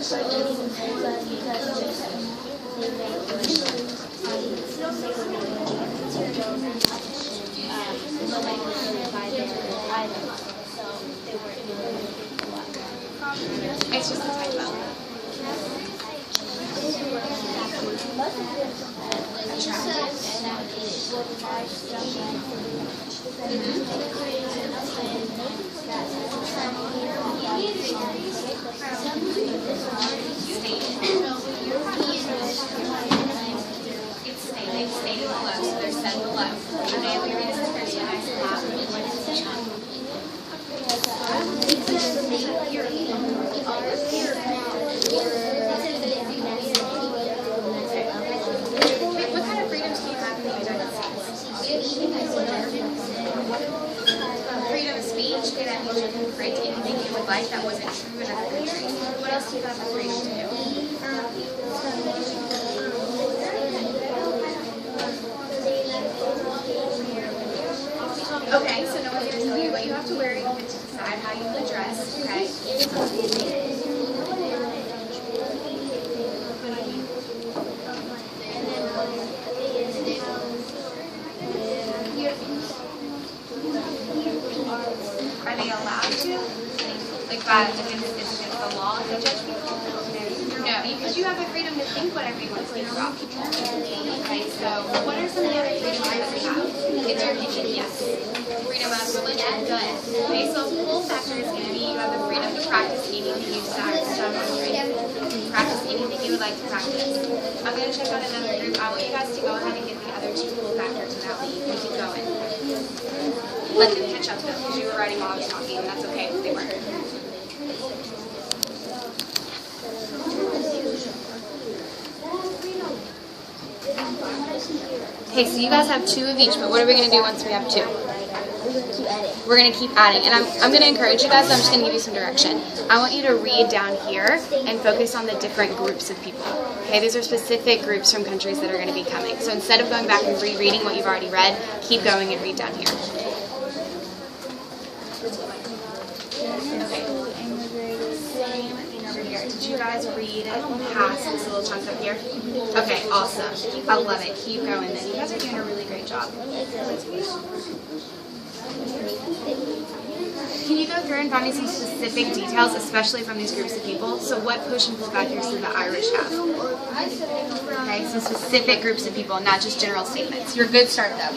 It's just a typo. They stated below, so they're said below. Okay, we read this first one. What kind of freedoms do you have in the United States? Freedom of speech. Okay, that means you can write anything you would like that wasn't true in other countries. What else do you have the freedom to do? Okay, so no one's going to tell you what you have to wear. You get to decide how you will dress, okay? Are they allowed to? Like, is it the law to judge people? No, because you have the freedom to think whatever you want to think about people. Okay, so what are some of the other freedoms that we have? It's your opinion, yes. Freedom of religion, good. Okay, so full factor is going to be you have the freedom to practice anything you desire. Practice anything you would like to practice. I'm going to check out another group. I want you guys to go ahead and get the other two full factors without me. We keep going. Let them catch up though, because you were writing while I was talking, and that's okay if they weren't. Okay, so you guys have two of each, but what are we going to do once we have two? We're going to keep adding. And I'm going to encourage you guys, I'm just going to give you some direction. I want you to read down here and focus on the different groups of people. Okay, these are specific groups from countries that are going to be coming. So instead of going back and rereading what you've already read, keep going and read down here. Okay. Same thing over here. Did you guys read past this little chunk up here? Okay, awesome. I love it. Keep going then. You guys are doing a really great job. Can you go through and find me some specific details, especially from these groups of people? So what push and pull factors do the Irish have? Okay, some specific groups of people, not just general statements. You're a good start though.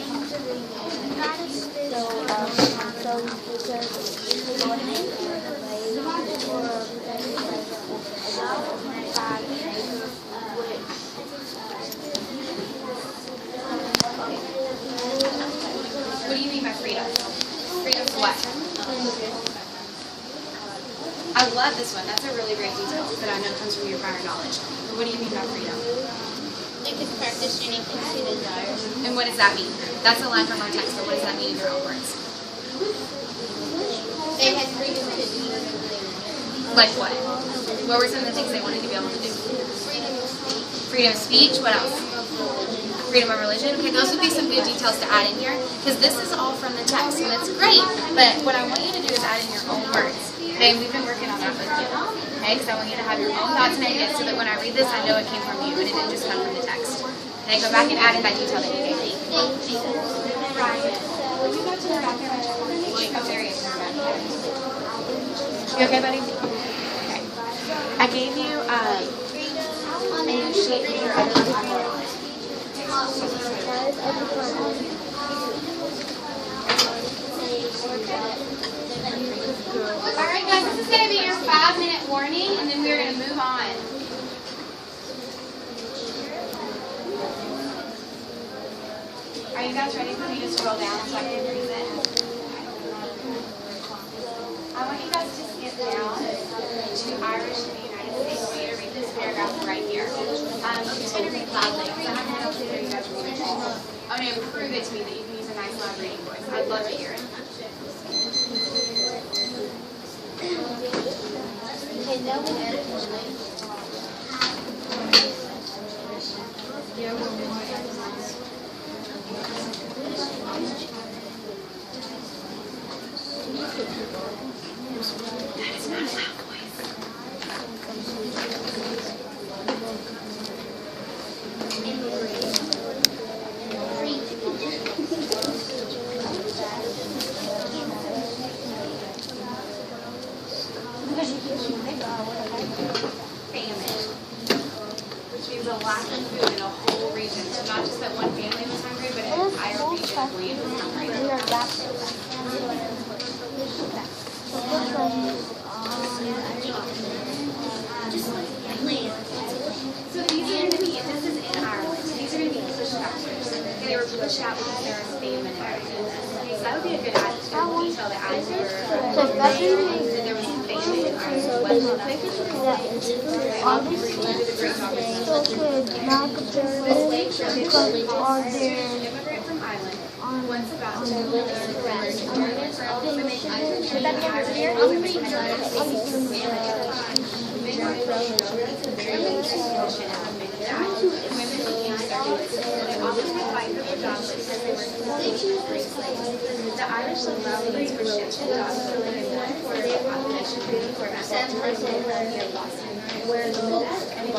What do you mean by freedom? Freedom for what? I love this one. That's a really great detail that I know comes from your prior knowledge. But what do you mean by freedom? They can practice anything she desires. And what does that mean? That's a line from our text, but what does that mean in your own words? They had freedom to do whatever they wanted. Like what? What were some of the things they wanted to be able to do? Freedom of speech. Freedom of speech. What else? Freedom of religion. Okay, those would be some good details to add in here, because this is all from the text, and it's great, but what I want you to do is add in your own words. Okay, and we've been working on that with you. Okay, because I want you to have your own thoughts and ideas so that when I read this, I know it came from you, and it didn't just come from the text. Okay, go back and add in that detail that you gave me. You okay, buddy? Okay. I gave you a sheet for your other one. Alright guys, this is going to be your 5-minute warning, and then we're going to move on. Are you guys ready for me to scroll down so I can increase it? I want you guys to skip down to Irish in the United States. I want you to read this paragraph right here. I'm just going to read loudly because I haven't been able to hear you guys read it all. Oh no, prove it to me that you can use a nice loud reading voice. I'd love to hear it. That is not a loud voice. Famine, which means a lack of food in a whole region. So not just that one family was hungry, but an entire region of land was hungry. So these are going to be, this is in Ireland, these are going to be push factors. They were pushed out because there was famine in Ireland. Okay, so that would be a good detail to add to your that there was some famine in Ireland. Immigrant from Ireland, once about to the Irish localities were shipped to jobs to live in one quarter of the population for 7% of Boston, where the most and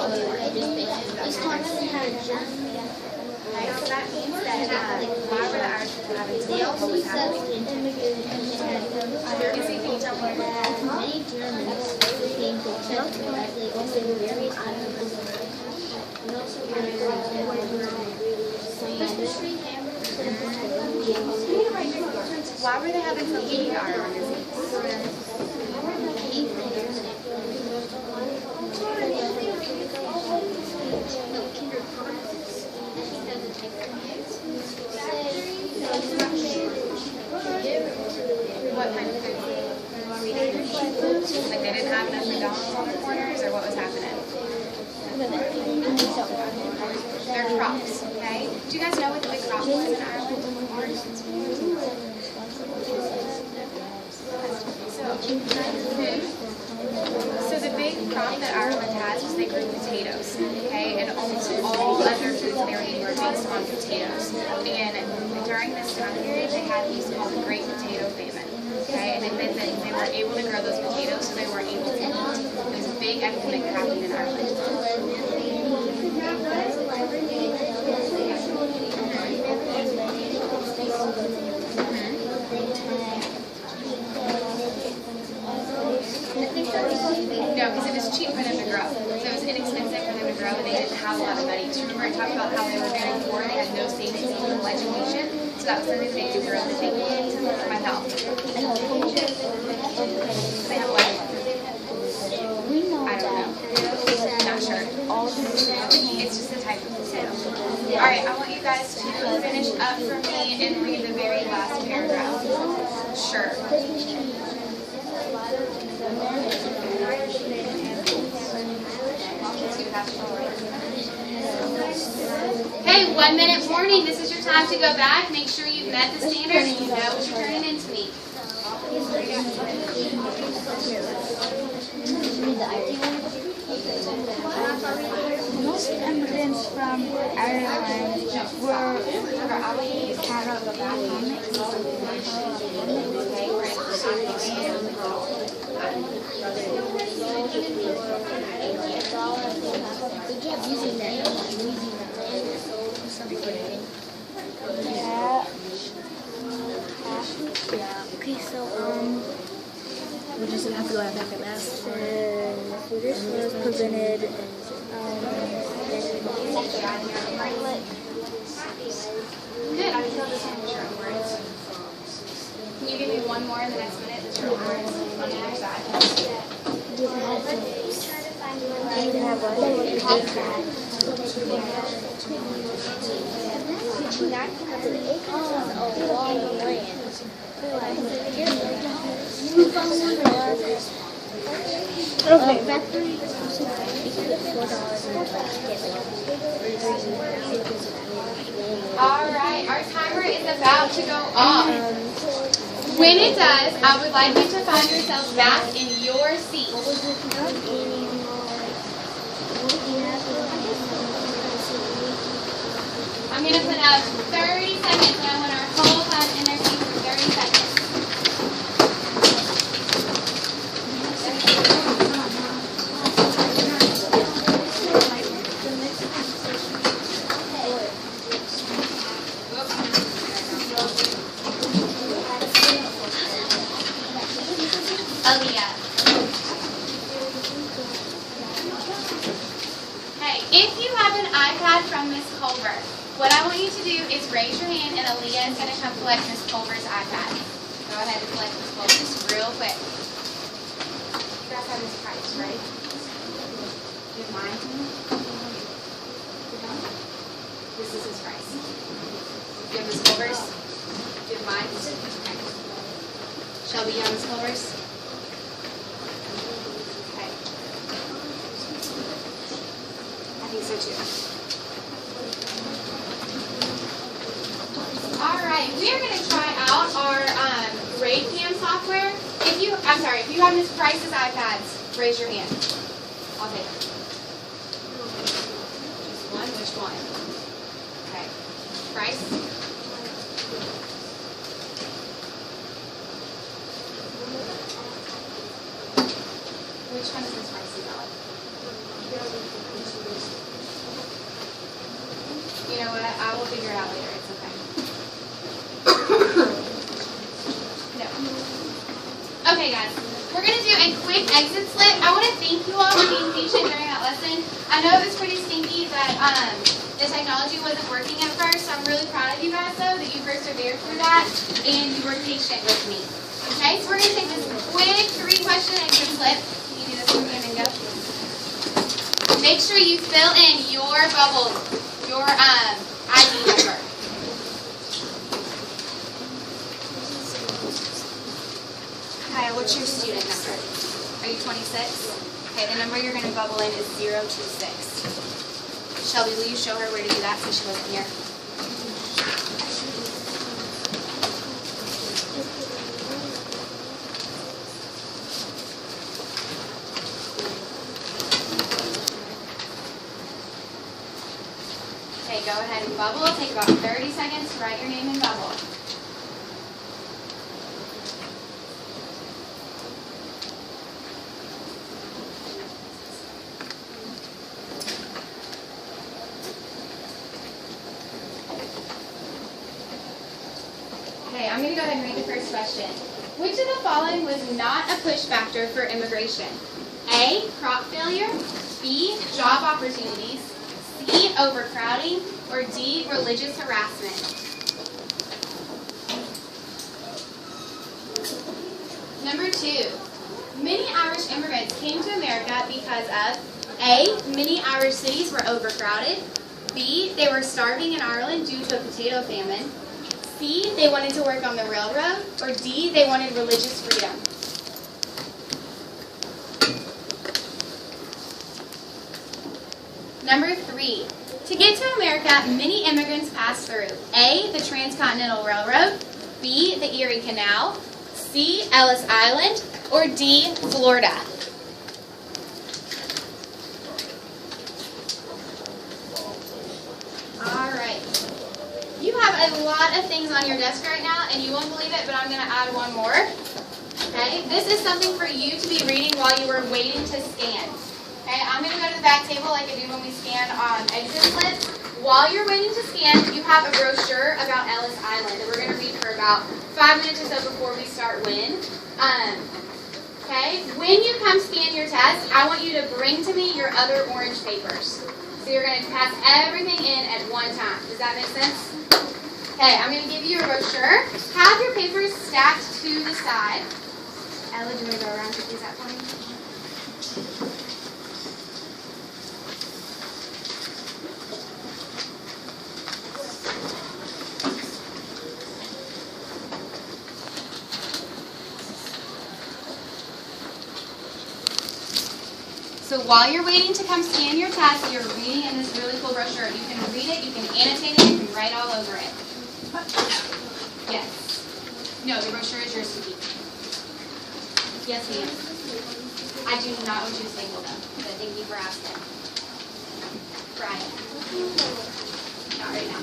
so that means that why were the Irish people having to live? What was happening? Is he being told many Germans came to Czechoslovakia, they also were very islands. And also why were they having to leave Ireland? What kind of food? Like they didn't have enough McDonald's on the corners, or what was happening? Their crops, okay? Do you guys know what the big crop was in Ireland? So the big crop that Ireland has was they grew potatoes, okay? And almost all other foods they were eating were based on potatoes. And during this time period, they had what's called the Great Potato Famine, okay? And it meant that they weren't able to grow those potatoes, so they weren't able to eat. It was a big epidemic that happened in Ireland. No, because it was cheap for them to grow. So it was inexpensive for them to grow, and they didn't have a lot of money. So remember I talked about how they were very poor, they had no savings, no education. So that was the reason they grew that they needed for my health. They have what? I don't know. Not sure. It's just a type of potato. Alright, I want you guys to finish up for me and read the very last paragraph. Sure. Okay, 1 minute warning. This is your time to go back. Make sure you've met the standard and you know what you're turning into me. Most immigrants from Ireland were okay, so we just have to go back and ask for it. So this was presented Good, I feel this one with your own words. Can you give me one more in the next minute that's your own words on either side? Alright, our timer is about to go off. When it does, I would like you to find yourselves back in your seat. I'm going to put up 30 seconds, and I want our whole class in their seats for 30 seconds. Aaliyah. an iPad from Miss Culver. What I want you to do is raise your hand, and Aaliyah is going to come collect Miss Culver's iPad. Go ahead and collect Miss Culver's real quick. You guys have Miss Price, right? Do you have mine? This is Miss Price. Do you have Miss Culver's? Do you have mine? Okay. Shelby, you have Miss Culver's? Okay. I think so too. Alright, we are going to try out our grade cam software. If you have Miss Price's iPads, raise your hand. I'll take them. Just one? Which one? Okay. Price? Which one is Miss Price about? You know what? I will figure it out later. It's okay. No. Okay, guys. We're going to do a quick exit slip. I want to thank you all for being patient during that lesson. I know it was pretty stinky that the technology wasn't working at first, so I'm really proud of you guys, though, that you persevered through that and you were patient with me. Okay, so we're going to take this quick 3-question exit slip. You do this from here and go. Make sure you fill in your bubbles, your ID number. Okay, what's your student number? Are you 26? Okay, the number you're going to bubble in is 026. Shelby, will you show her where to do that since she wasn't here? Okay, go ahead and bubble. Take about 30 seconds to write your name and bubble. Okay, I'm going to go ahead and read the first question. Which of the following was not a push factor for immigration? A, crop failure, B, job opportunities, C, overcrowding, or D, religious harassment? Number 2, many Irish immigrants came to America because of A, many Irish cities were overcrowded, B, they were starving in Ireland due to a potato famine, C, they wanted to work on the railroad, or D, they wanted religious freedom. Number 3, to get to America, many immigrants passed through A, the Transcontinental Railroad, B, the Erie Canal, C, Ellis Island, or D, Florida. Alright. You have a lot of things on your desk right now, and you won't believe it, but I'm going to add one more. Okay? This is something for you to be reading while you were waiting to scan. Okay? I'm going to go to the back table like I do when we scan on exit slips. While you're waiting to scan, you have a brochure about Ellis Island that we're going to read for about 5 minutes or so before we start WIN. Okay? When you come scan your test, I want you to bring to me your other orange papers. So you're going to pass everything in at one time. Does that make sense? Okay, I'm going to give you your brochure. Have your papers stacked to the side. Ella, do you want to go around and please that for me? So while you're waiting to come scan your test, you're reading in this really cool brochure. You can read it, you can annotate it, you can write all over it. Yes. No, the brochure is yours to keep. Yes, ma'am. I do not want you to staple them, but thank you for asking. Brian. Not right now.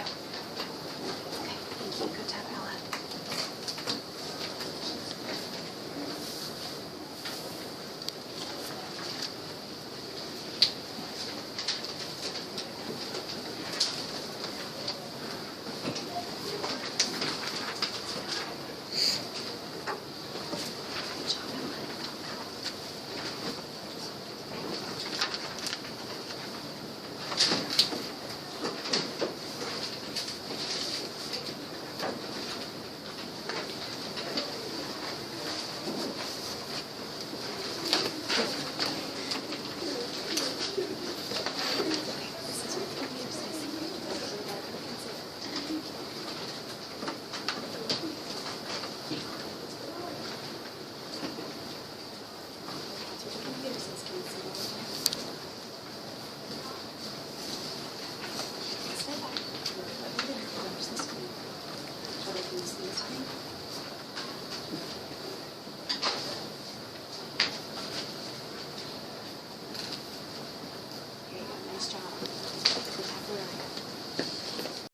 Okay, thank you. Good job.